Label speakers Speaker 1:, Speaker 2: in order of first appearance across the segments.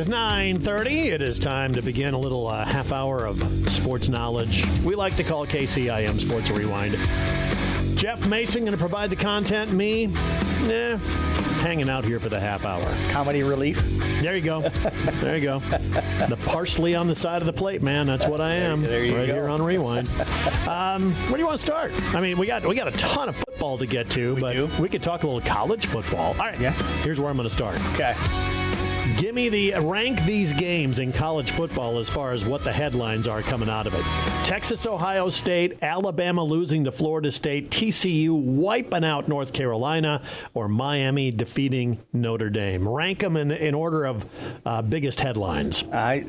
Speaker 1: is 9:30. It is time to begin a little half hour of sports knowledge. We like to call KCIM Sports Rewind. Jeff Mason going to provide the content. Me, hanging out here for the half hour.
Speaker 2: Comedy relief.
Speaker 1: There you go. There you go. The parsley on the side of the plate, man. That's what I am.
Speaker 2: There you
Speaker 1: right
Speaker 2: go.
Speaker 1: Here on Rewind. Where do you want to start? I mean, we got a ton of football to get to, we could talk a little college football. All right.
Speaker 2: Yeah.
Speaker 1: Here's where I'm going to start.
Speaker 2: Okay.
Speaker 1: Give me rank these games in college football as far as what the headlines are coming out of it. Texas, Ohio State, Alabama losing to Florida State, TCU wiping out North Carolina, or Miami defeating Notre Dame. Rank them in order of biggest headlines.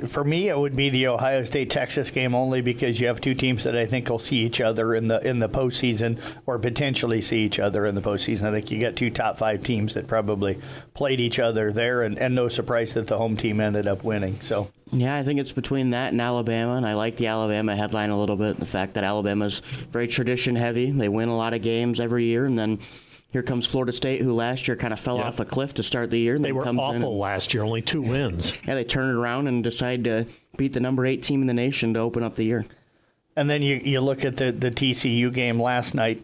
Speaker 2: For me, it would be the Ohio State-Texas game only because you have two teams that I think will see each other in the postseason or potentially see each other in the postseason. I think you got two top 5 teams that probably played each other there, and no surprise that the home team ended up winning. So
Speaker 3: yeah, I think it's between that and Alabama, and I like the Alabama headline a little bit. The fact that Alabama's very tradition heavy. They win a lot of games every year, and then here comes Florida State, who last year kind of fell off a cliff to start the year. And
Speaker 1: they were awful last year, only 2 wins.
Speaker 3: Yeah, they turned it around and decide to beat the number 8 team in the nation to open up the year.
Speaker 2: And then you look at the TCU game last night.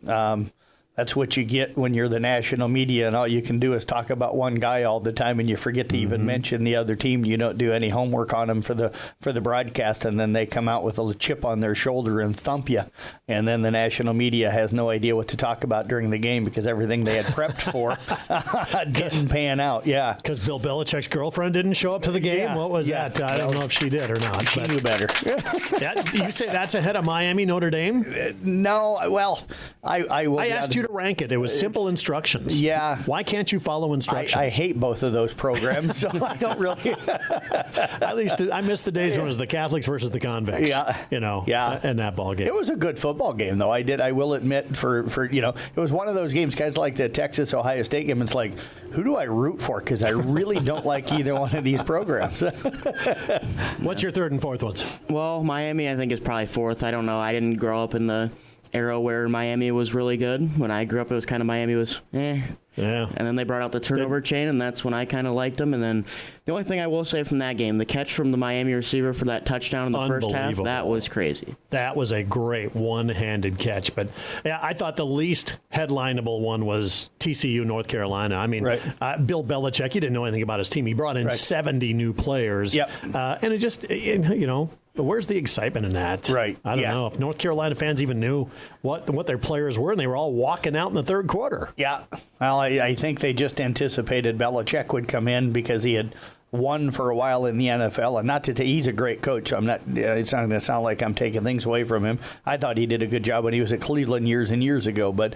Speaker 2: That's what you get when you're the national media, and all you can do is talk about one guy all the time, and you forget to even mention the other team. You don't do any homework on them for the broadcast, and then they come out with a chip on their shoulder and thump you. And then the national media has no idea what to talk about during the game because everything they had prepped for didn't pan out. Yeah,
Speaker 1: because Bill Belichick's girlfriend didn't show up to the game.
Speaker 2: Yeah.
Speaker 1: What was that? I don't know if she did or not.
Speaker 2: She knew better.
Speaker 1: You say that's ahead of Miami, Notre Dame?
Speaker 2: No, well, I will.
Speaker 1: I asked you to rank it. It was simple instructions.
Speaker 2: Yeah.
Speaker 1: Why can't you follow instructions?
Speaker 2: I hate both of those programs, so I don't really.
Speaker 1: At least I miss the days when it was the Catholics versus the convicts.
Speaker 2: Yeah.
Speaker 1: In that ball game.
Speaker 2: It was a good football game, though. I will admit, for it was one of those games, guys, like the Texas Ohio State game. It's like, who do I root for? Because I really don't like either one of these programs.
Speaker 1: What's your third and fourth ones?
Speaker 3: Well, Miami, I think, is probably fourth. I don't know. I didn't grow up in the era where Miami was really good. When I grew up, it was kind of Miami was Yeah. And then they brought out the turnover chain, and that's when I kind of liked them. And then the only thing I will say from that game, the catch from the Miami receiver for that touchdown in the first half, that was crazy. That
Speaker 1: was a great one-handed catch. But yeah, I thought the least headlineable one was TCU, North Carolina. I mean, Bill Belichick, he didn't know anything about his team. He brought in 70 new players. Yep. And it just, where's the excitement in that?
Speaker 2: Right.
Speaker 1: I don't know if North Carolina fans even knew what their players were, and they were all walking out in the third quarter.
Speaker 2: Yeah. Well, I think they just anticipated Belichick would come in because he had won for a while in the NFL, and he's a great coach. So it's not going to sound like I'm taking things away from him. I thought he did a good job when he was at Cleveland years and years ago, but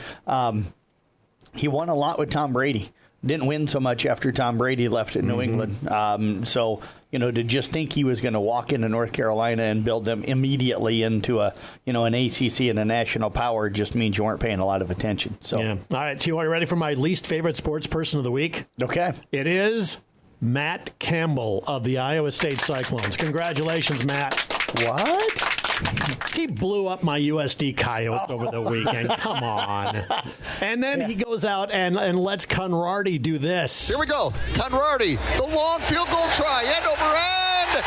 Speaker 2: he won a lot with Tom Brady. Didn't win so much after Tom Brady left in New England. So, to just think he was going to walk into North Carolina and build them immediately into an ACC and a national power just means you weren't paying a lot of attention. So,
Speaker 1: yeah. All right, so are you ready for my least favorite sports person of the week?
Speaker 2: Okay.
Speaker 1: It is Matt Campbell of the Iowa State Cyclones. Congratulations, Matt.
Speaker 2: What?
Speaker 1: He blew up my USD Coyotes over the weekend. Come on. And then he goes out and lets Conradi do this.
Speaker 4: Here we go. Conradi, the long field goal try. End over end.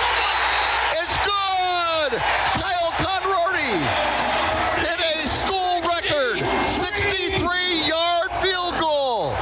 Speaker 4: It's good. Kyle Conradi hit a school record 63-yard field goal.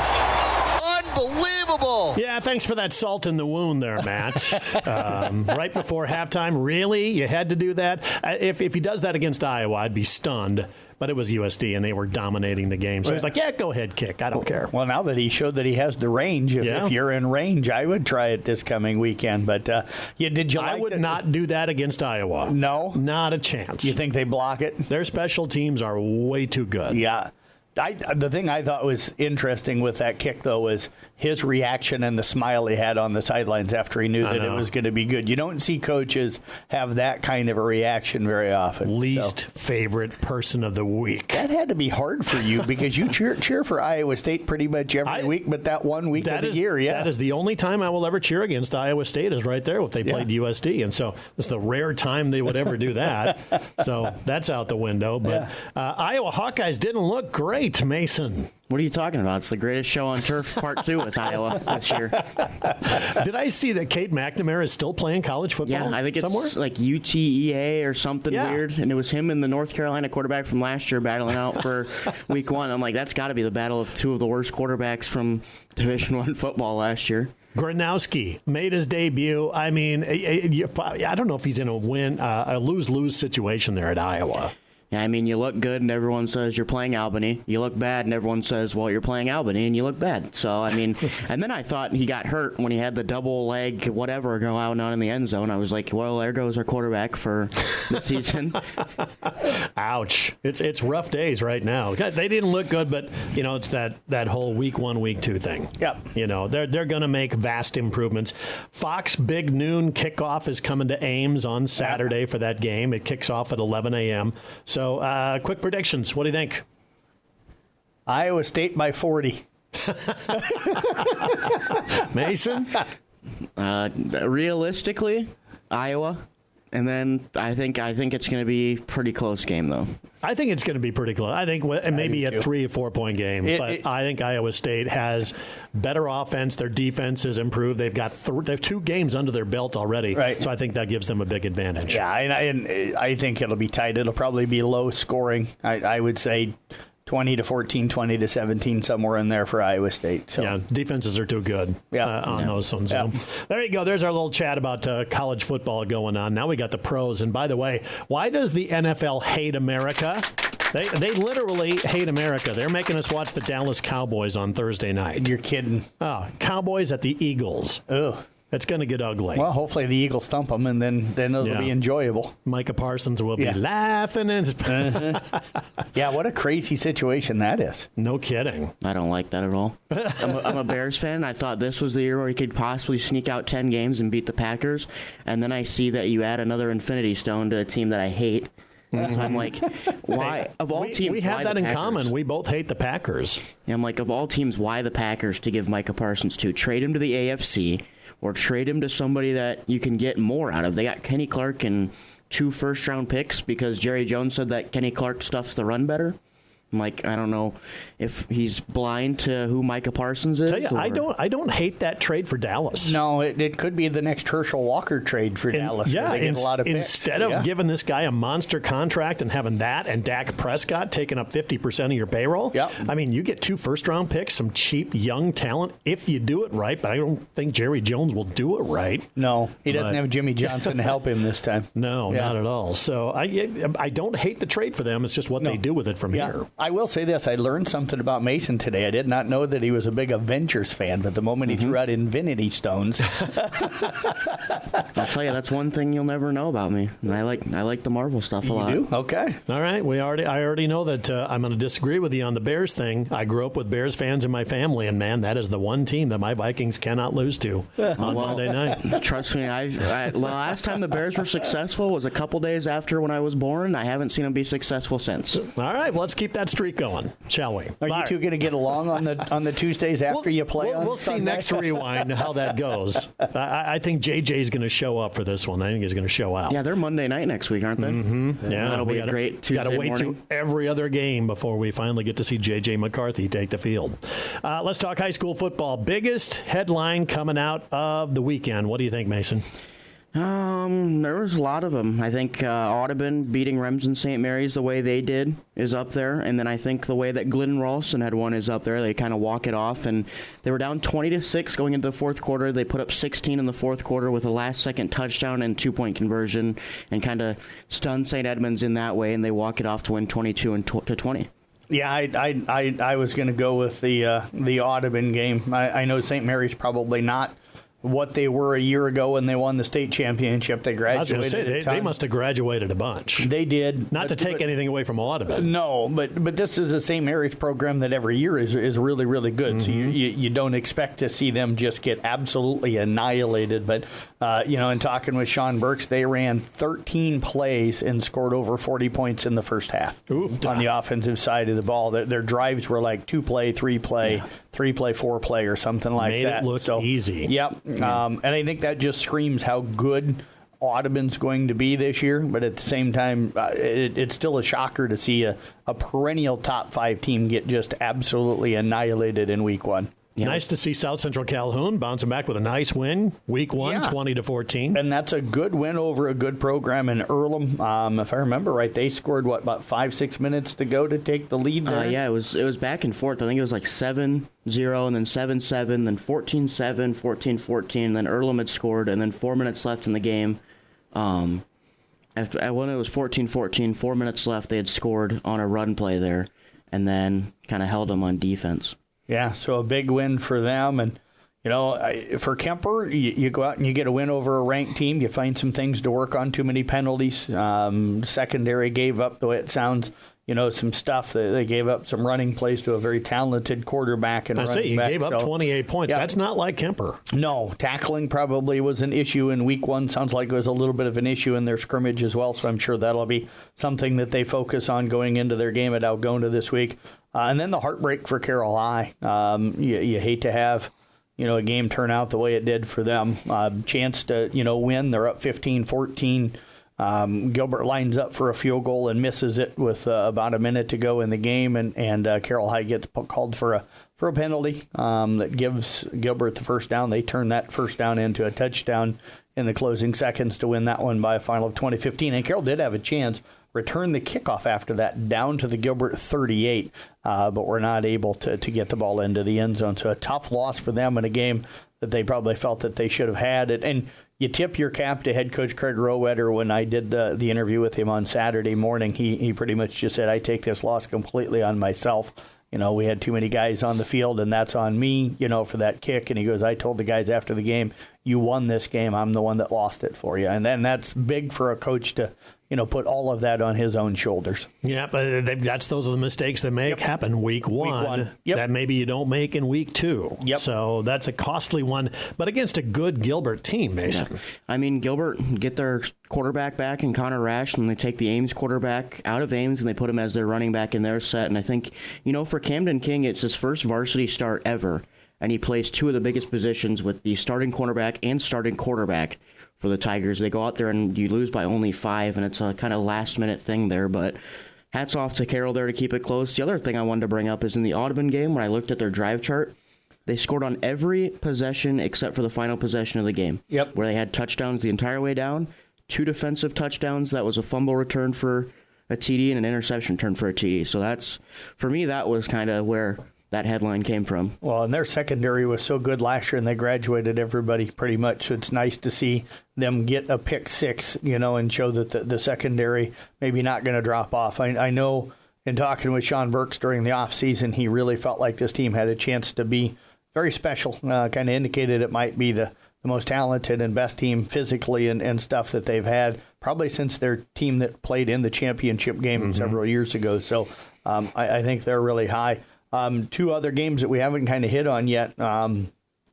Speaker 4: Unbelievable.
Speaker 1: Yeah, thanks for that salt in the wound there, Matt. Right before halftime, really? You had to do that? If he does that against Iowa, I'd be stunned. But it was USD, and they were dominating the game. So he's like, yeah, go ahead, kick. I don't care.
Speaker 2: Well, now that he showed that he has the range, if you're in range, I would try it this coming weekend. But I
Speaker 1: would not do that against Iowa.
Speaker 2: No?
Speaker 1: Not a chance.
Speaker 2: You think they block it?
Speaker 1: Their special teams are way too good.
Speaker 2: Yeah. The thing I thought was interesting with that kick, though, was his reaction and the smile he had on the sidelines after he knew that it was going to be good. You don't see coaches have that kind of a reaction very often.
Speaker 1: Least favorite person of the week.
Speaker 2: That had to be hard for you because you cheer for Iowa State pretty much every week, but that 1 week of the year,
Speaker 1: That is the only time I will ever cheer against Iowa State is right there if they played USD. And so it's the rare time they would ever do that. So that's out the window. But Iowa Hawkeyes didn't look great. right, Mason.
Speaker 3: What are you talking about? It's the greatest show on turf, part 2 with Iowa this year.
Speaker 1: Did I see that Kate McNamara is still playing college football?
Speaker 3: Yeah, I think it's
Speaker 1: somewhere?
Speaker 3: like UTEA or something weird. And it was him and the North Carolina quarterback from last year battling out for week 1. I'm like, that's got to be the battle of 2 of the worst quarterbacks from Division I football last year.
Speaker 1: Gronowski made his debut. I mean, I don't know if he's in a lose-lose situation there at Iowa.
Speaker 3: Yeah, I mean, you look good and everyone says you're playing Albany. You look bad and everyone says, well, you're playing Albany and you look bad. So, I mean, and then I thought he got hurt when he had the double leg whatever go out and on in the end zone. I was like, well, there goes our quarterback for the season.
Speaker 1: Ouch. It's rough days right now. They didn't look good, but, it's that whole week 1, week 2 thing.
Speaker 2: Yep.
Speaker 1: They're going to make vast improvements. Fox Big Noon kickoff is coming to Ames on Saturday for that game. It kicks off at 11 a.m. So, quick predictions. What do you think?
Speaker 2: Iowa State by 40.
Speaker 1: Mason?
Speaker 3: Realistically, Iowa. And then I think it's going to be a pretty close game, though.
Speaker 1: I think it's going to be pretty close. I think maybe a 3 or 4 point game. But I think Iowa State has better offense. Their defense is improved. They've got they have 2 games under their belt already.
Speaker 2: Right.
Speaker 1: So I think that gives them a big advantage.
Speaker 2: Yeah, and I think it'll be tight. It'll probably be low scoring. I would say 20-14, 20-17, somewhere in there for Iowa State. So.
Speaker 1: Yeah, defenses are too good on those ones.
Speaker 2: Yeah.
Speaker 1: So there you go. There's our little chat about college football going on. Now we got the pros. And by the way, why does the NFL hate America? They literally hate America. They're making us watch the Dallas Cowboys on Thursday night.
Speaker 2: You're kidding.
Speaker 1: Oh, Cowboys at the Eagles.
Speaker 2: Ugh.
Speaker 1: It's going to get ugly.
Speaker 2: Well, hopefully the Eagles stump them, and then it'll be enjoyable.
Speaker 1: Micah Parsons will be laughing.
Speaker 2: Yeah, what a crazy situation that is.
Speaker 1: No kidding.
Speaker 3: I don't like that at all. I'm a Bears fan. I thought this was the year where he could possibly sneak out 10 games and beat the Packers. And then I see that you add another Infinity Stone to a team that I hate. So I'm like, why? Of all teams,
Speaker 1: we have
Speaker 3: why
Speaker 1: that
Speaker 3: the
Speaker 1: in
Speaker 3: Packers?
Speaker 1: common. We both hate the Packers.
Speaker 3: Yeah, I'm like, of all teams, why the Packers to give Micah Parsons to? Trade him to the AFC or trade him to somebody that you can get more out of. They got Kenny Clark and 2 first-round picks because Jerry Jones said that Kenny Clark stuffs the run better. I'm like, I don't know if he's blind to who Micah Parsons is.
Speaker 1: Tell you, I don't hate that trade for Dallas.
Speaker 2: No, it could be the next Herschel Walker trade for Dallas.
Speaker 1: Yeah,
Speaker 2: they get a lot of picks.
Speaker 1: Instead of giving this guy a monster contract and having that and Dak Prescott taking up 50% of your payroll, I mean, you get 2 first-round picks, some cheap young talent if you do it right, but I don't think Jerry Jones will do it right.
Speaker 2: No, he doesn't have Jimmy Johnson to help him this time.
Speaker 1: No, not at all. So I don't hate the trade for them. It's just what they do with it from here.
Speaker 2: I will say this. I learned something about Mason today. I did not know that he was a big Avengers fan, but the moment he threw out Infinity Stones.
Speaker 3: I'll tell you, that's one thing you'll never know about me. I like the Marvel stuff a lot.
Speaker 2: You do? Okay.
Speaker 1: All right. I already know that I'm going to disagree with you on the Bears thing. I grew up with Bears fans in my family, and, man, that is the one team that my Vikings cannot lose to on Monday night.
Speaker 3: Trust me, the last time the Bears were successful was a couple days after when I was born. I haven't seen them be successful since.
Speaker 1: All right. Well, let's keep that streak going. Shall we?
Speaker 2: Are you two going to get along on the Tuesdays after you play?
Speaker 1: We'll see next rewind how that goes. I think JJ's going to show up for this one. I think he's going to show out.
Speaker 3: Yeah, they're Monday night next week, aren't they?
Speaker 1: Mm-hmm. Yeah,
Speaker 3: that'll be a great Tuesday
Speaker 1: morning. Got to wait
Speaker 3: morning.
Speaker 1: to every other game before we finally get to see JJ McCarthy take the field. Let's talk high school football. Biggest headline coming out of the weekend. What do you think, Mason?
Speaker 3: There was a lot of them. I think Audubon beating Remsen St. Mary's the way they did is up there, and then I think the way that Glidden Ralston had won is up there. They kind of walk it off, and they were down 20-6 going into the fourth quarter. They put up 16 in the fourth quarter with a last-second touchdown and 2-point conversion, and kind of stunned St. Edmunds in that way, and they walk it off to win 22-20.
Speaker 2: Yeah, I was going to go with the Audubon game. I know St. Mary's probably not what they were a year ago when they won the state championship. They graduated.
Speaker 1: I was going to say, they must have graduated a bunch.
Speaker 2: They did.
Speaker 1: Not to take anything away from Audubon.
Speaker 2: No, but this is a St. Mary's program that every year is really, really good. So you don't expect to see them just get absolutely annihilated. But, in talking with Sean Burks, they ran 13 plays and scored over 40 points in the first half on the offensive side of the ball. Their drives were like 2-play, 3-play, 3-play, 4-play or something like that.
Speaker 1: Made it look easy.
Speaker 2: Yep. And I think that just screams how good Audubon's going to be this year, but at the same time, it's still a shocker to see a perennial top 5 team get just absolutely annihilated in week 1.
Speaker 1: Yep. Nice to see South Central Calhoun bouncing back with a nice win, week 1, 20-14.
Speaker 2: And that's a good win over a good program in Earlham. If I remember right, they scored, about 5-6 minutes to go to take the lead there?
Speaker 3: It was back and forth. I think it was like 7-0 and then 7-7, then 14-7, 14-14. Then Earlham had scored, and then 4 minutes left in the game. When it was 14-14, 4 minutes left, they had scored on a run play there, and then kind of held them on defense.
Speaker 2: Yeah, so a big win for them. And, for Kemper, you go out and you get a win over a ranked team. You find some things to work on, too many penalties. Secondary gave up, the way it sounds, some stuff. They gave up some running plays to a very talented quarterback and running back.
Speaker 1: You gave up 28 points. Yeah. That's not like Kemper.
Speaker 2: No, tackling probably was an issue in week 1. Sounds like it was a little bit of an issue in their scrimmage as well, so I'm sure that'll be something that they focus on going into their game at Algona this week. And then the heartbreak for Carroll High. You hate to have, a game turn out the way it did for them. Chance to, win. They're up 15-14. Gilbert lines up for a field goal and misses it with about a minute to go in the game, and Carroll High gets called for a penalty that gives Gilbert the first down. They turn that first down into a touchdown in the closing seconds to win that one by a final of 20-15. And Carroll did have a chance, return the kickoff after that down to the Gilbert 38, but were not able to get the ball into the end zone. So a tough loss for them in a game that they probably felt that they should have had it. And you tip your cap to head coach Craig Rowetter. When I did the interview with him on Saturday morning, he pretty much just said, I take this loss completely on myself. We had too many guys on the field, and that's on me, for that kick. And he goes, I told the guys after the game, you won this game. I'm the one that lost it for you. And then that's big for a coach to, put all of that on his own shoulders.
Speaker 1: Yeah, but those are the mistakes that happen week 1 that maybe you don't make in week 2.
Speaker 2: Yep.
Speaker 1: So that's a costly one, but against a good Gilbert team, Mason.
Speaker 3: Yeah. I mean, Gilbert get their quarterback back in Connor Rash, and they take the Ames quarterback out of Ames, and they put him as their running back in their set. And I think, for Camden King, it's his first varsity start ever, and he plays 2 of the biggest positions with the starting cornerback and starting quarterback for the Tigers. They go out there and you lose by only 5, and it's a kind of last-minute thing there, but hats off to Carroll there to keep it close. The other thing I wanted to bring up is in the Audubon game, when I looked at their drive chart, they scored on every possession except for the final possession of the game, where they had touchdowns the entire way down, 2 defensive touchdowns. That was a fumble return for a TD and an interception return for a TD. So that's, for me, that was kind of where that headline came from.
Speaker 2: Well, and their secondary was so good last year, and they graduated everybody pretty much. So it's nice to see them get a pick 6, and show that the secondary maybe not going to drop off. I know in talking with Sean Burks during the offseason, he really felt like this team had a chance to be very special. Kind of indicated it might be the most talented and best team physically and stuff that they've had probably since their team that played in the championship game several years ago. So I think they're really high. 2 other games that we haven't kind of hit on yet.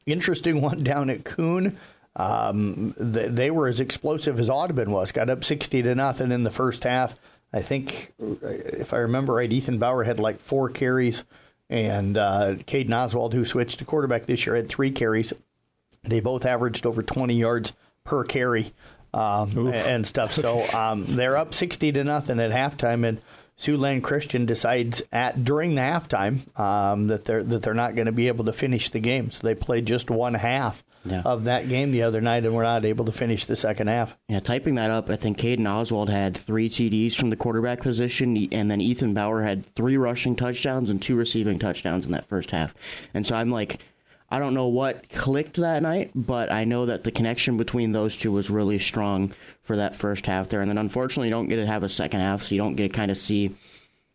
Speaker 2: Interesting one down at Coon. They were as explosive as Audubon was. Got up 60-0 in the first half. I think, if I remember right, Ethan Bauer had like 4 carries, and Caden Oswald, who switched to quarterback this year, had 3 carries. They both averaged over 20 yards per carry and stuff. So they're up 60-0 at halftime, and Siouxland Christian decides during the halftime that they're not going to be able to finish the game. So they played just one half of that game the other night, and were not able to finish the second half.
Speaker 3: Yeah, typing that up, I think Caden Oswald had 3 TDs from the quarterback position, and then Ethan Bauer had 3 rushing touchdowns and 2 receiving touchdowns in that first half. And so I'm like, I don't know what clicked that night, but I know that the connection between those 2 was really strong for that first half there. And then unfortunately, you don't get to have a second half, so you don't get to kind of see.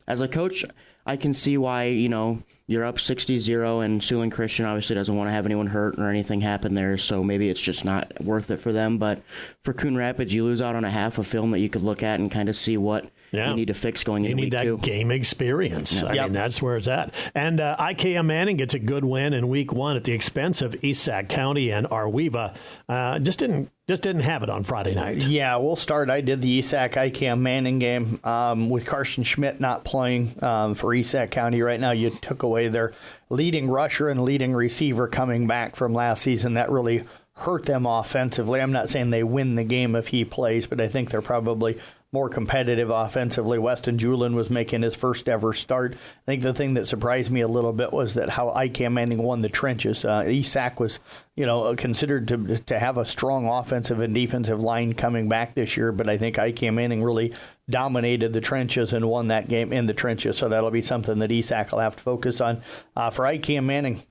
Speaker 3: As a coach, I can see why, you're up 60-0, and Siouxland Christian obviously doesn't want to have anyone hurt or anything happen there, so maybe it's just not worth it for them. But for Coon Rapids, you lose out on a half of film that you could look at and kind of see what you need to fix going into week 2.
Speaker 1: You need that game experience. I mean, that's where it's at. And IKM Manning gets a good win in week 1 at the expense of East Sac County, and Arweva just didn't have it on Friday night.
Speaker 2: Yeah, we'll start. I did the ESAC IKM Manning game with Carson Schmidt not playing for ESAC County right now. You took away their leading rusher and leading receiver coming back from last season. That really hurt them offensively. I'm not saying they win the game if he plays, but I think they're probably more competitive offensively. Weston Julin was making his first ever start. I think the thing that surprised me a little bit was that how ICAM Manning won the trenches. ESAC was, considered to have a strong offensive and defensive line coming back this year, but I think ICAM Manning really dominated the trenches and won that game in the trenches. So that'll be something that ESAC will have to focus on. For ICAM Manning,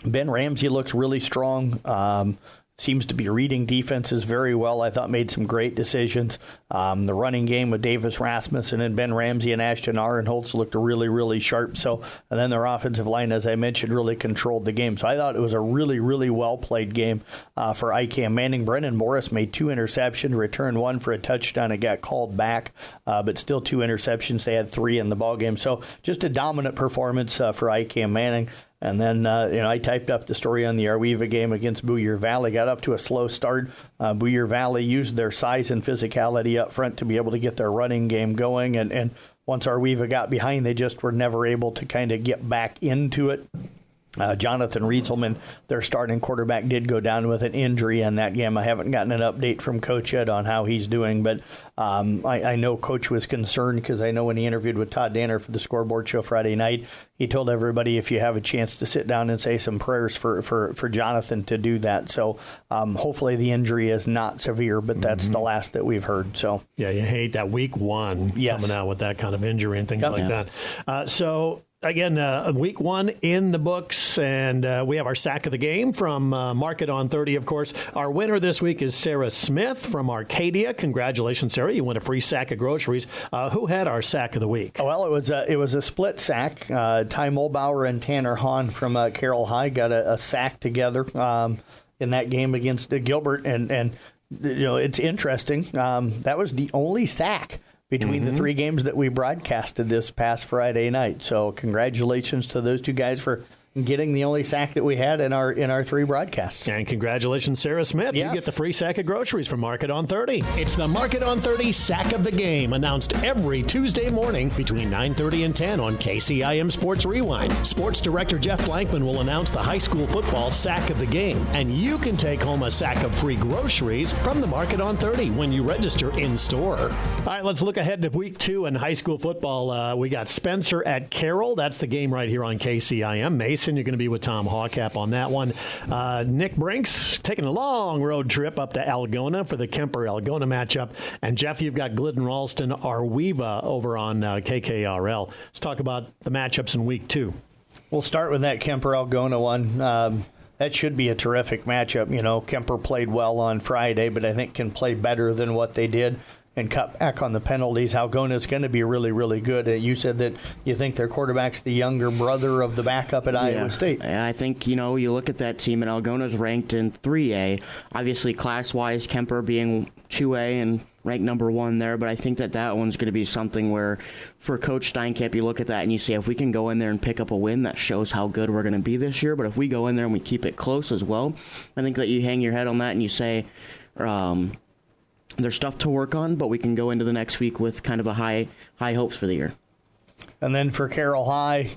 Speaker 2: Ben Ramsey looks really strong. Seems to be reading defenses very well. I thought made some great decisions. The running game with Davis Rasmussen and Ben Ramsey and Ashton Arenholtz looked really, really sharp. So, and then their offensive line, as I mentioned, really controlled the game. So I thought it was a really, really well-played game for ICAM Manning. Brennan Morris made 2 interceptions, returned 1 for a touchdown. It got called back, but still 2 interceptions. They had 3 in the ballgame. So just a dominant performance for ICAM Manning. And then, I typed up the story on the Arweva game against Booyer Valley. Got off to a slow start. Booyer Valley used their size and physicality up front to be able to get their running game going. And once Arweva got behind, they just were never able to kind of get back into it. Jonathan Rieselman, their starting quarterback, did go down with an injury in that game. I haven't gotten an update from Coach yet on how he's doing, but I know Coach was concerned because I know when he interviewed with Todd Danner for the Scoreboard Show Friday night, he told everybody if you have a chance to sit down and say some prayers for Jonathan to do that. So hopefully the injury is not severe, but that's the last that we've heard. So
Speaker 1: yeah, you hate that week 1 coming out with that kind of injury and things like that. So again, week 1 in the books, and we have our sack of the game from Market on 30, of course. Our winner this week is Sarah Smith from Arcadia. Congratulations, Sarah. You win a free sack of groceries. Who had our sack of the week?
Speaker 2: Well, it was a split sack. Ty Mulbauer and Tanner Hahn from Carroll High got a sack together in that game against Gilbert, and it's interesting. That was the only sack between the 3 games that we broadcasted this past Friday night. So congratulations to those 2 guys for getting the only sack that we had in our 3 broadcasts.
Speaker 1: And congratulations, Sarah Smith.
Speaker 2: Yes.
Speaker 1: You get the free sack of groceries from Market on 30. It's the Market on 30 Sack of the Game, announced every Tuesday morning between 9:30 and 10 on KCIM Sports Rewind. Sports Director Jeff Blankman will announce the high school football Sack of the Game, and you can take home a sack of free groceries from the Market on 30 when you register in store. All right, let's look ahead to week 2 in high school football. We got Spencer at Carroll. That's the game right here on KCIM. Mason, you're going to be with Tom Hawcap on that one. Nick Brinks taking a long road trip up to Algona for the Kemper-Algona matchup. And Jeff, you've got Glidden Ralston Arweva over on KKRL. Let's talk about the matchups in week 2.
Speaker 2: We'll start with that Kemper-Algona one. That should be a terrific matchup. Kemper played well on Friday, but I think can play better than what they did and cut back on the penalties. Algona's going to be really, really good. You said that you think their quarterback's the younger brother of the backup at Iowa State.
Speaker 3: I think, you look at that team, and Algona's ranked in 3A. Obviously, class-wise, Kemper being 2A and ranked number 1 there, but I think that one's going to be something where, for Coach Steinkamp, you look at that and you say, if we can go in there and pick up a win, that shows how good we're going to be this year. But if we go in there and we keep it close as well, I think that you hang your head on that and you say, there's stuff to work on, but we can go into the next week with kind of a high hopes for the year.
Speaker 2: And then for Carroll High,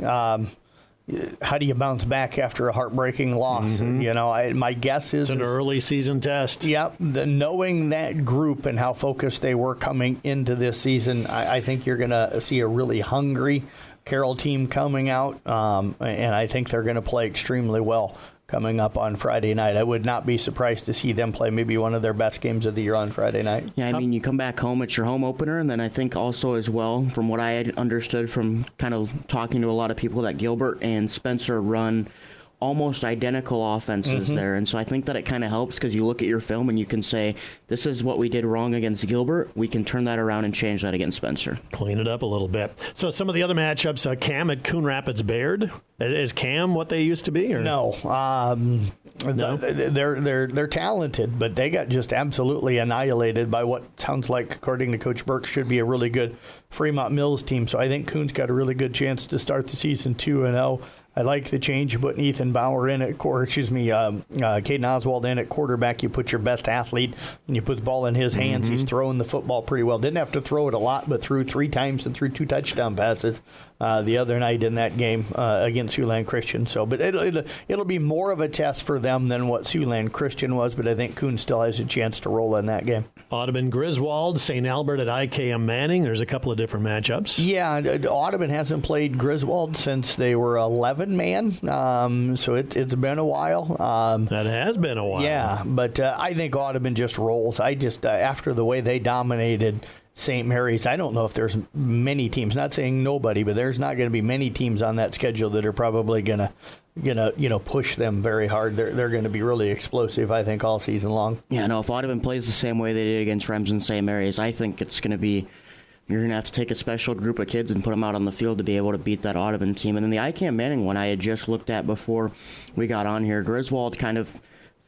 Speaker 2: how do you bounce back after a heartbreaking loss? My guess is
Speaker 1: it's an early season test.
Speaker 2: Yep. Knowing that group and how focused they were coming into this season, I think you're going to see a really hungry Carroll team coming out, and I think they're going to play extremely well coming up on Friday night. I would not be surprised to see them play maybe one of their best games of the year on Friday night.
Speaker 3: Yeah, you come back home, it's your home opener, and then I think also as well, from what I had understood from kind of talking to a lot of people, that Gilbert and Spencer run almost identical offenses there. And so I think that it kind of helps because you look at your film and you can say, this is what we did wrong against Gilbert. We can turn that around and change that against Spencer.
Speaker 1: Clean it up a little bit. So some of the other matchups, Cam at Coon Rapids Baird. Is Cam what they used to be? Or?
Speaker 2: No. They're talented, but they got just absolutely annihilated by what sounds like, according to Coach Burke, should be a really good Fremont Mills team. So I think Coon's got a really good chance to start the season 2-0. I like the change of putting Ethan Bauer in at Caden Oswald in at quarterback. You put your best athlete and you put the ball in his hands. He's throwing the football pretty well. Didn't have to throw it a lot, but threw 3 times and threw 2 touchdown passes the other night in that game against Siouxland Christian. So, but it'll be more of a test for them than what Siouxland Christian was. But I think Coon still has a chance to roll in that game.
Speaker 1: Audubon Griswold, St. Albert at IKM Manning. There's a couple of different matchups.
Speaker 2: Yeah, Audubon hasn't played Griswold since they were 11-man, so it's been a while.
Speaker 1: That has been a while.
Speaker 2: Yeah, but I think Audubon just rolls. I just after the way they dominated St. Mary's, I don't know if there's many teams. Not saying nobody, but there's not going to be many teams on that schedule that are probably gonna push them very hard. They're going to be really explosive, I think, all season long.
Speaker 3: Yeah, no. If Audubon plays the same way they did against Remsen St. Mary's, I think it's going to be. You're going to have to take a special group of kids and put them out on the field to be able to beat that Audubon team. And then the IKM Manning one I had just looked at before we got on here. Griswold kind of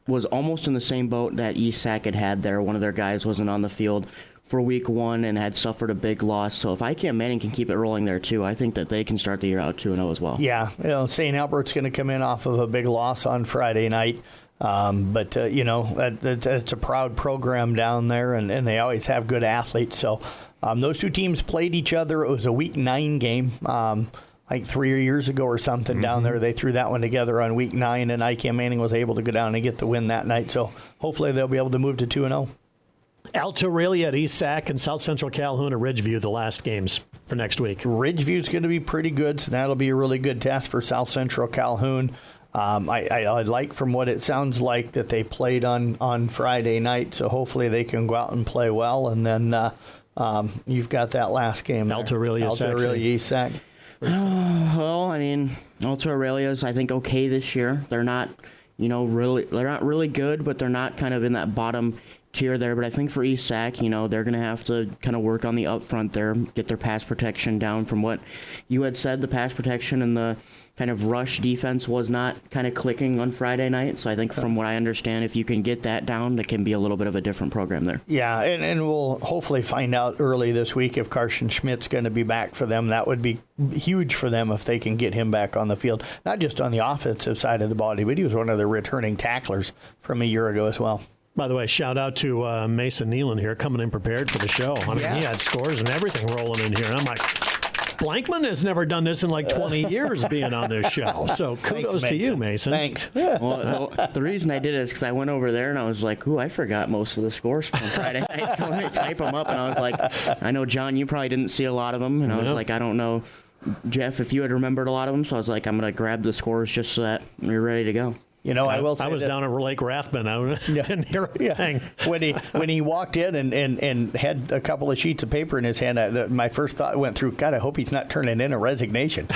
Speaker 3: was almost in the same boat that ESAC had there. One of their guys wasn't on the field for week 1 and had suffered a big loss. So if IKM Manning can keep it rolling there too, I think that they can start the year out 2-0 as well.
Speaker 2: Yeah, St. Albert's going to come in off of a big loss on Friday night. But it's a proud program down there, and they always have good athletes. So those two teams played each other. It was a week 9 game, like 3 years ago or something down there. They threw that one together on week 9, and IKM Manning was able to go down and get the win that night. So hopefully they'll be able to move to 2-0.
Speaker 1: Alta Aurelia at ESAC and South Central Calhoun at Ridgeview, the last games for next week.
Speaker 2: Ridgeview's going to be pretty good, so that'll be a really good test for South Central Calhoun. I like from what it sounds like that they played on Friday night, so hopefully they can go out and play well. And then you've got that last game there.
Speaker 1: Alta Aurelia
Speaker 2: ESAC.
Speaker 3: Well, I mean, Alta Aurelia's I think okay this year. They're not, they're not really good, but they're not kind of in that bottom tier there. But I think for ESAC, they're going to have to kind of work on the up front there, get their pass protection down. From what you had said, the pass protection and the kind of rush defense was not kind of clicking on Friday night. So I think from what I understand, if you can get that down, it can be a little bit of a different program there.
Speaker 2: Yeah, and we'll hopefully find out early this week if Carson Schmidt's going to be back for them. That would be huge for them if they can get him back on the field, not just on the offensive side of the body, but he was one of the returning tacklers from a year ago as well.
Speaker 1: By the way, shout out to Mason Nealon here, coming in prepared for the show. I mean, he had scores and everything rolling in here. And I'm like, Blankman has never done this in like 20 years being on this show. So kudos to you, Mason.
Speaker 2: Thanks.
Speaker 3: Well, the reason I did it is because I went over there and I was like, ooh, I forgot most of the scores from Friday night. So let me type them up. And I was like, I know, John, you probably didn't see a lot of them. And I was like, I don't know, Jeff, if you had remembered a lot of them. So I was like, I'm going to grab the scores just so that we're ready to go.
Speaker 2: I will say
Speaker 1: I was down at Lake Rathbun. I didn't hear a thing.
Speaker 2: When he walked in and had a couple of sheets of paper in his hand, my first thought went through, God, I hope he's not turning in a resignation.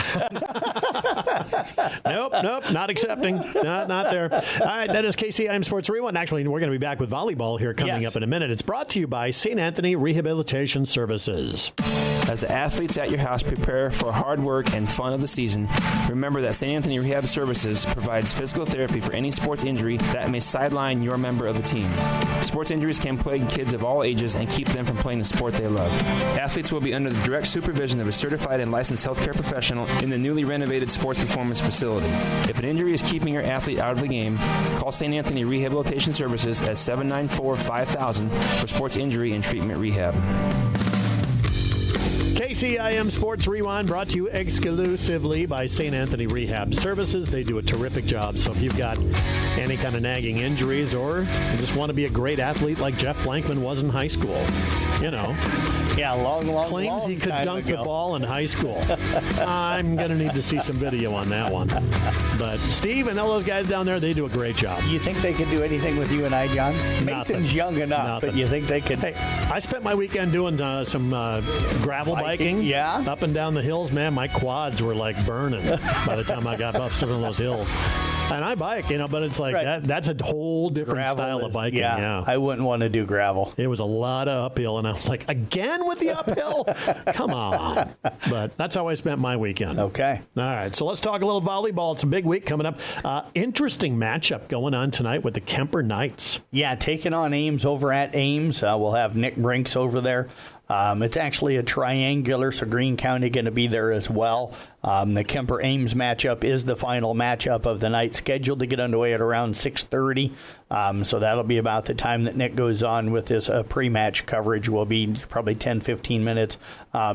Speaker 1: Nope, not accepting. Not there. All right, that is KCIM Sports Rewind. Actually, we're going to be back with volleyball here coming up in a minute. It's brought to you by St. Anthony Rehabilitation Services.
Speaker 5: As the athletes at your house prepare for hard work and fun of the season, remember that St. Anthony Rehab Services provides physical therapy for any sports injury that may sideline your member of the team. Sports injuries can plague kids of all ages and keep them from playing the sport they love. Athletes will be under the direct supervision of a certified and licensed healthcare professional in the newly renovated Sports Performance Facility. If an injury is keeping your athlete out of the game, call St. Anthony Rehabilitation Services at 794-5000 for sports injury and treatment rehab.
Speaker 1: KCIM Sports Rewind brought to you exclusively by St. Anthony Rehab Services. They do a terrific job. So if you've got any kind of nagging injuries or you just want to be a great athlete like Jeff Blankman was in high school,
Speaker 2: Yeah, long
Speaker 1: claims he could dunk the ball in high school. I'm going to need to see some video on that one. But Steve and all those guys down there, they do a great job.
Speaker 2: You think they could do anything with you and I, John? Mason's young enough, but you think they could?
Speaker 1: Hey, I spent my weekend doing some gravel biking.
Speaker 2: Yeah.
Speaker 1: Up and down the hills. Man, my quads were like burning by the time I got up some of those hills. And I bike, but it's like that's a whole different
Speaker 2: gravel
Speaker 1: style of biking. Yeah.
Speaker 2: I wouldn't want to do gravel.
Speaker 1: It was a lot of uphill, and I was like, again with the uphill? Come on. But that's how I spent my weekend.
Speaker 2: Okay.
Speaker 1: All right, so let's talk a little volleyball. It's a big week coming up. Interesting matchup going on tonight with the Kemper Knights.
Speaker 2: Yeah, taking on Ames over at Ames. We'll have Nick Brinks over there It's actually a triangular, so Greene County going to be there as well. The Kemper-Ames matchup is the final matchup of the night, scheduled to get underway at around 6:30. So that'll be about the time that Nick goes on with his pre-match coverage. Will be probably 10-15 minutes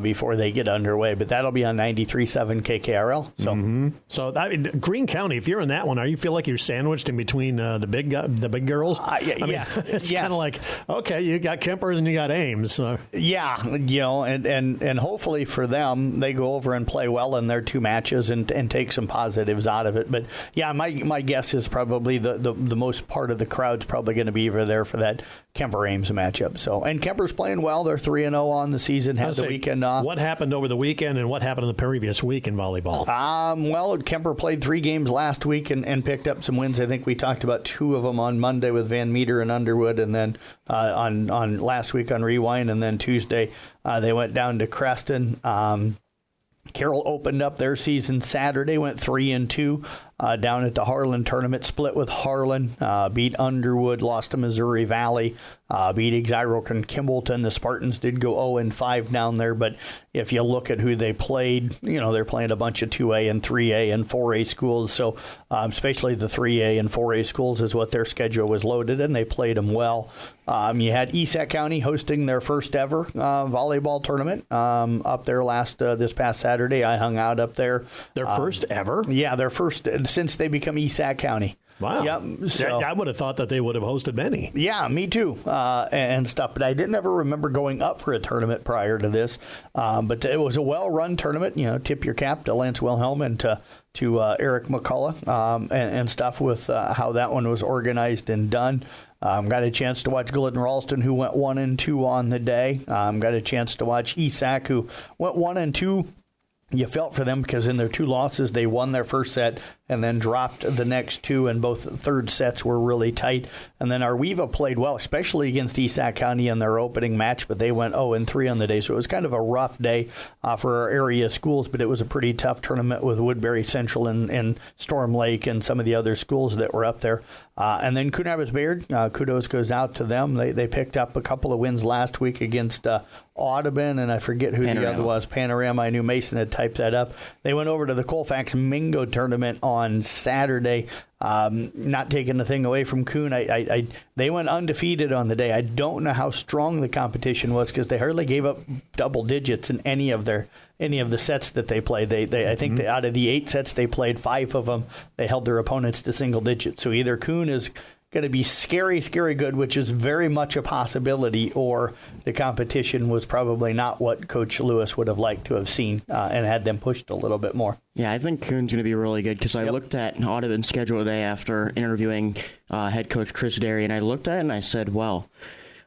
Speaker 2: before they get underway. But that'll be on 93.7 KKRL. So,
Speaker 1: So Greene County, if you're in that one, you feel like you're sandwiched in between the big girls?
Speaker 2: Yeah,
Speaker 1: it's kind of like, okay, you got Kemper and you got Ames. So.
Speaker 2: Yeah, and hopefully for them, they go over and play well in their 2 matches and take some positives out of it. But yeah, my guess is probably the most part of the crowd's probably going to be over there for that Kemper-Ames matchup. So, and Kemper's playing well. They're 3-0 on the season, had the weekend off.
Speaker 1: What happened over the weekend and what happened in the previous week in volleyball?
Speaker 2: Well, Kemper played 3 games last week and picked up some wins. I think we talked about 2 of them on Monday with Van Meter and Underwood, and then on last week on Rewind, and then Tuesday they went down to Creston. Carroll opened up their season Saturday, went 3-2 down at the Harlan tournament, split with Harlan, beat Underwood, lost to Missouri Valley, beat Exiro and Kimballton. The Spartans did go 0-5 down there, but if you look at who they played, they're playing a bunch of 2A and 3A and 4A schools, so especially the 3A and 4A schools is what their schedule was loaded, and they played them well. You had Esac County hosting their first ever volleyball tournament up there this past Saturday. I hung out up there.
Speaker 1: Their first ever?
Speaker 2: Yeah, their first since they become Esac County.
Speaker 1: Wow.
Speaker 2: Yep. So,
Speaker 1: I would have thought that they would have hosted many.
Speaker 2: Yeah, me too, and stuff. But I didn't ever remember going up for a tournament prior to this. But it was a well-run tournament. Tip your cap to Lance Wilhelm and to Eric McCullough and stuff with how that one was organized and done. Got a chance to watch Glidden Ralston, who went 1-2 on the day. Got a chance to watch Esac, who went 1-2. You felt for them because in their 2 losses, they won their first set and then dropped the next 2, and both third sets were really tight. And then Arweva played well, especially against Esac County in their opening match, but they went 0-3 on the day. So it was kind of a rough day for our area schools, but it was a pretty tough tournament with Woodbury Central and Storm Lake and some of the other schools that were up there. And then Coon Rapids Bayard, kudos goes out to them. They picked up a couple of wins last week against Audubon, and I forget who the other was. Panorama. I knew Mason had typed that up. They went over to the Colfax Mingo tournament on Saturday. Not taking the thing away from Coon. They went undefeated on the day. I don't know how strong the competition was because they hardly gave up double digits in any of the sets that they played. I think out of the 8 sets they played, 5 of them they held their opponents to single digits. So either Coon is going to be scary good, which is very much a possibility, or the competition was probably not what Coach Lewis would have liked to have seen and had them pushed a little bit more.
Speaker 3: Yeah, I think Coon's going to be really good because I looked at Audubon's schedule today after interviewing head coach Chris Derry, and I looked at it and I said, well,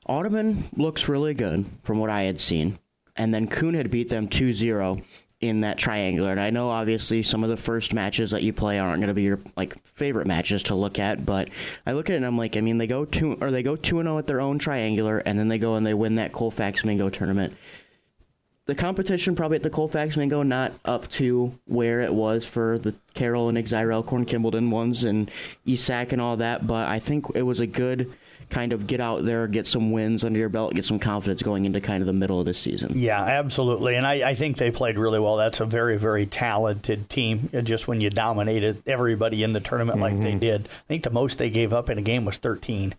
Speaker 3: Audubon looks really good from what I had seen. And then Coon had beat them 2-0 in that triangular. And I know obviously some of the first matches that you play aren't going to be your favorite matches to look at, but I look at it and I'm like, they go 2-0 at their own triangular, and then they go and they win that Colfax Mingo tournament. The competition probably at the Colfax Mingo not up to where it was for the Carroll and Exire Elkhorn Kimballton ones and Esac and all that, but I think it was a good kind of get out there, get some wins under your belt, get some confidence going into kind of the middle of the season.
Speaker 2: Yeah, absolutely. And I think they played really well. That's a very, very talented team. Just when you dominated everybody in the tournament like they did. I think the most they gave up in a game was 13.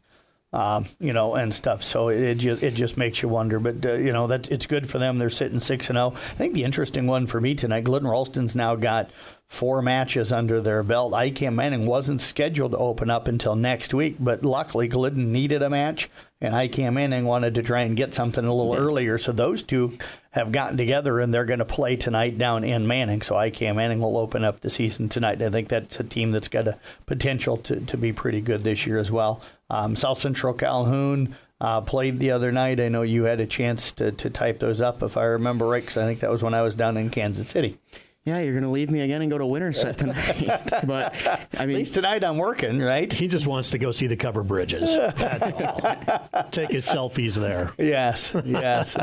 Speaker 2: And stuff. So it just makes you wonder. But, it's good for them. They're sitting 6-0. I think the interesting one for me tonight, Glidden Ralston's now got 4 matches under their belt. ICAM Manning wasn't scheduled to open up until next week, but luckily Glidden needed a match, and ICAM Manning wanted to try and get something a little earlier. So those two have gotten together, and they're going to play tonight down in Manning. So ICAM Manning will open up the season tonight. I think that's a team that's got a potential to be pretty good this year as well. South Central Calhoun played the other night. I know you had a chance to type those up, if I remember right, because I think that was when I was down in Kansas City.
Speaker 3: yeah, you're going to leave me again and go to Winterset tonight. But, I mean,
Speaker 2: At least tonight I'm working, right?
Speaker 1: He just wants to go see the cover bridges. That's all. Take his selfies there.
Speaker 2: Yes.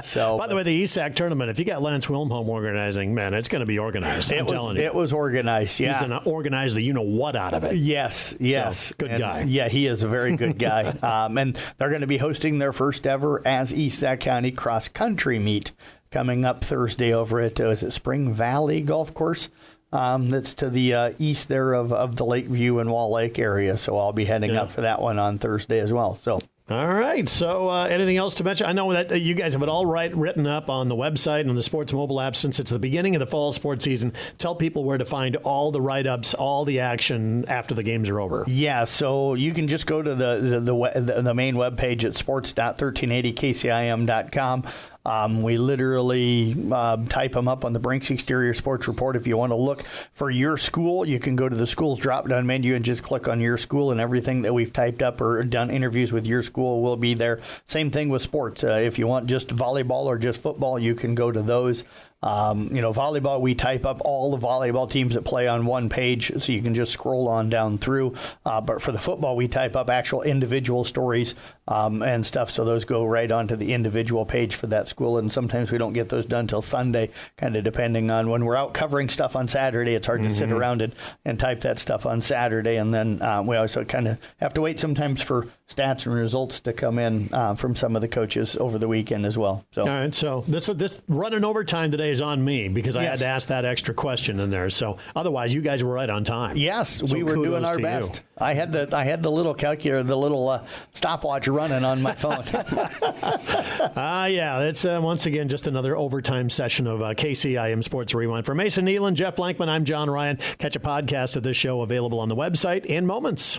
Speaker 2: So,
Speaker 1: by the way, the ESAC tournament, if you got Lance Wilhelm organizing, man, it's going to be organized. I'm telling you.
Speaker 2: It was organized, yeah.
Speaker 1: He's going to organize the you-know-what out of it.
Speaker 2: Yes.
Speaker 1: So, good guy.
Speaker 2: Yeah, he is a very good guy. And they're going to be hosting their first ever as ESAC County cross-country meet coming up Thursday over at, is it Spring Valley Golf Course? That's to the east there of the Lakeview and Wall Lake area. So I'll be heading up for that one on Thursday as well. So.
Speaker 1: All right. So anything else to mention? I know that you guys have it all written up on the website and on the Sports Mobile app since it's the beginning of the fall sports season. Tell people where to find all the write-ups, all the action after the games are over.
Speaker 2: Yeah, so you can just go to the main webpage at sports.1380kcim.com. We literally type them up on the Brinks Exterior Sports Report. If you want to look for your school, you can go to the school's drop-down menu and just click on your school, and everything that we've typed up or done interviews with your school will be there. Same thing with sports. If you want just volleyball or just football, you can go to those. Volleyball, we type up all the volleyball teams that play on one page, so you can just scroll on down through. But for the football, we type up actual individual stories and stuff, so those go right onto the individual page for that school. And sometimes we don't get those done till Sunday, kind of depending on when we're out covering stuff on Saturday. It's hard to sit around and type that stuff on Saturday, and then we also kind of have to wait sometimes for stats and results to come in from some of the coaches over the weekend as well. So.
Speaker 1: All right, so this running overtime today is on me because I had to ask that extra question in there. So otherwise, you guys were right on time.
Speaker 2: Yes,
Speaker 1: so
Speaker 2: we were doing our best.
Speaker 1: You.
Speaker 2: I had the little calculator, the little stopwatch running on my phone.
Speaker 1: Yeah, it's once again just another overtime session of KCIM Sports Rewind. For Mason Nealon, Jeff Blankman, I'm John Ryan. Catch a podcast of this show available on the website in moments.